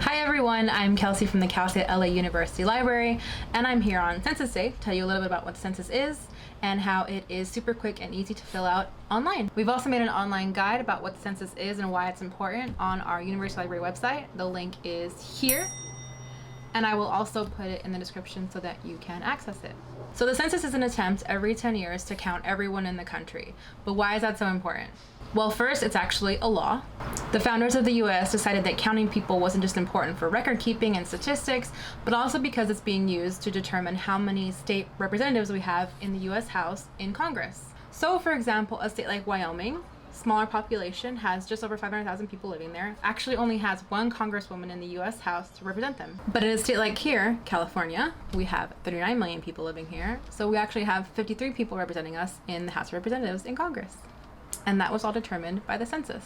Hi everyone, I'm Kelsey from the Cal State L.A. University Library, and I'm here on Census Day to tell you a little bit about what the census is and how it is super quick and easy to fill out online. We've also made an online guide about what the census is and why it's important on our University Library website. The link is here, and I will also put it in the description so that you can access it. So the census is an attempt every 10 years to count everyone in the country. But why is that so important? Well, first, it's actually a law. The founders of the US decided that counting people wasn't just important for record keeping and statistics, but also because it's being used to determine how many state representatives we have in the US House in Congress. So for example, a state like Wyoming, smaller population, has just over 500,000 people living there, actually only has one congresswoman in the US House to represent them. But in a state like here, California, we have 39 million people living here, so we actually have 53 people representing us in the House of Representatives in Congress. And that was all determined by the census.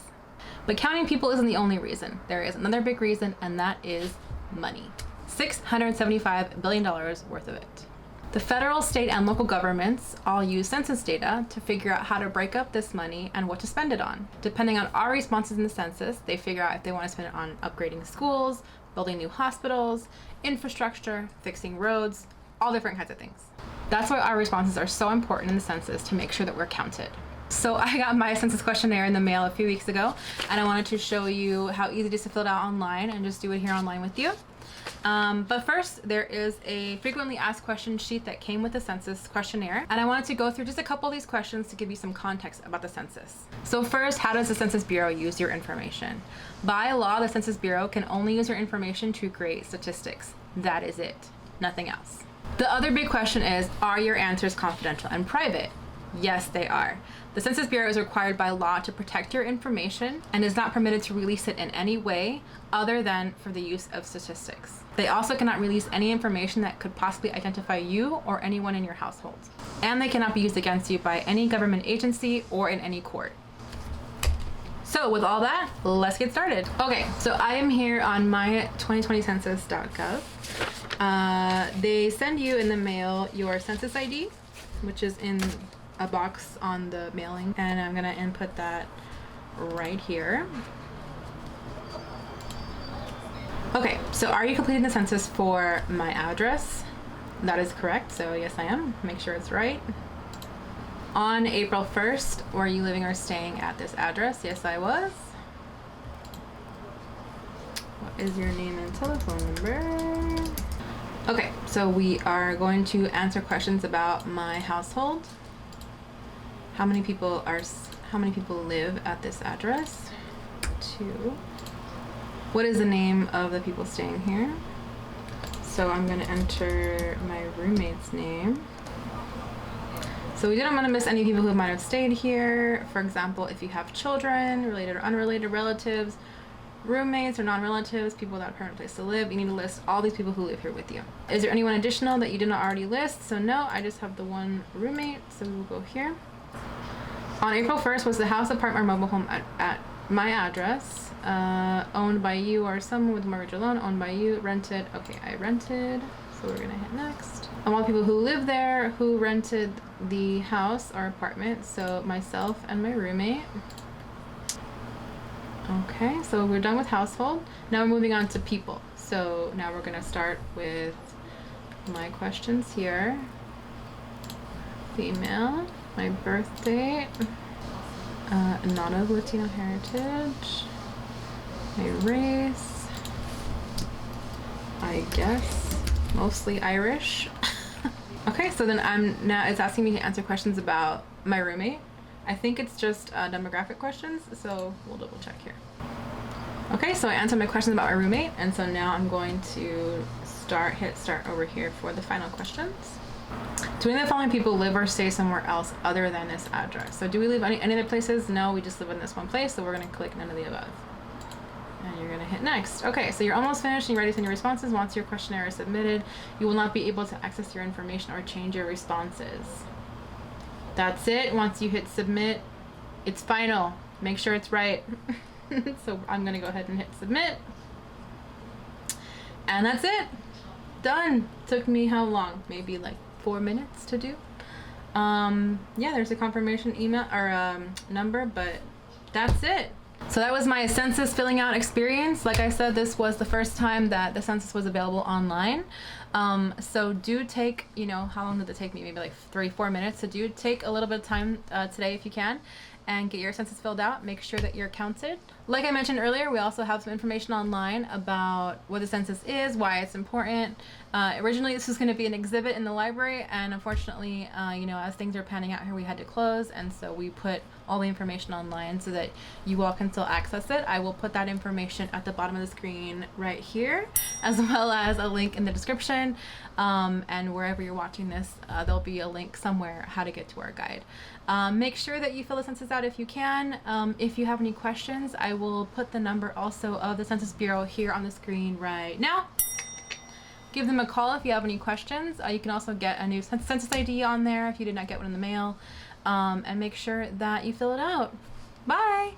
But counting people isn't the only reason. There is another big reason, and that is money. $675 billion worth of it. The federal, state, and local governments all use census data to figure out how to break up this money and what to spend it on. Depending on our responses in the census, they figure out if they want to spend it on upgrading schools, building new hospitals, infrastructure, fixing roads, all different kinds of things. That's why our responses are so important in the census, to make sure that we're counted. So I got my census questionnaire in the mail a few weeks ago, and I wanted to show you how easy it is to fill it out online and just do it here online with you. But first, there is a frequently asked questions sheet that came with the census questionnaire, and I wanted to go through just a couple of these questions to give you some context about the census. So first, how does the Census Bureau use your information? By law, the Census Bureau can only use your information to create statistics. That is it, nothing else. The other big question is, are your answers confidential and private? Yes, they are. The Census Bureau is required by law to protect your information and is not permitted to release it in any way other than for the use of statistics. They also cannot release any information that could possibly identify you or anyone in your household. And they cannot be used against you by any government agency or in any court. So with all that, let's get started. Okay, so I am here on my2020census.gov. They send you in the mail your census ID, which is in a box on the mailing, and I'm gonna input that right here. Okay, so are you completing the census for my address? That is correct, so yes I am. Make sure it's right. On April 1st, were you living or staying at this address? Yes, I was. What is your name and telephone number? Okay, so we are going to answer questions about my household. How many people live at this address? 2. What is the name of the people staying here? So I'm gonna enter my roommate's name. So we didn't want to miss any people who might have stayed here. For example, if you have children, related or unrelated relatives, roommates or non-relatives, people without a permanent place to live, you need to list all these people who live here with you. Is there anyone additional that you did not already list? So no, I just have the one roommate, so we will go here. On April 1st, was the house, apartment, or mobile home at my address owned by you or someone with a mortgage or loan? Owned by you. Rented? Okay, I rented, so we're gonna hit next. I want people who live there, who rented the house or apartment, so myself and my roommate. Okay, so we're done with household. Now we're moving on to people. So now we're gonna start with my questions here. Female, my birth date, not of Latino heritage, my race, I guess mostly Irish. Okay, so then now it's asking me to answer questions about my roommate. I think it's just demographic questions, so we'll double check here. Okay, so I answered my questions about my roommate, and so now I'm going to hit start over here for the final questions. Do any of the following people live or stay somewhere else other than this address? So do we live any other places? No, we just live in this one place, so we're gonna click none of the above. And you're gonna hit next. Okay, so you're almost finished and you're ready to send your responses. Once your questionnaire is submitted, you will not be able to access your information or change your responses. That's it. Once you hit submit, it's final. Make sure it's right. So I'm gonna go ahead and hit submit. And that's it. Done. Took me how long? Maybe like 4 minutes to do. Yeah, there's a confirmation email or number, but that's it. So that was my census filling out experience. Like I said, this was the first time that the census was available online. So do take, how long did it take me? Maybe like 3-4 minutes. So do take a little bit of time today if you can, and get your census filled out. Make sure that you're counted. Like I mentioned earlier, we also have some information online about what the census is, why it's important. Originally, this was going to be an exhibit in the library, and unfortunately, as things are panning out here, we had to close, and so we put all the information online so that you all can still access it. I will put that information at the bottom of the screen right here, as well as a link in the description, and wherever you're watching this, there'll be a link somewhere how to get to our guide. Make sure that you fill the census out if you can. If you have any questions, I will put the number also of the Census Bureau here on the screen right now. Give them a call if you have any questions. You can also get a new census ID on there if you did not get one in the mail, and make sure that you fill it out. Bye!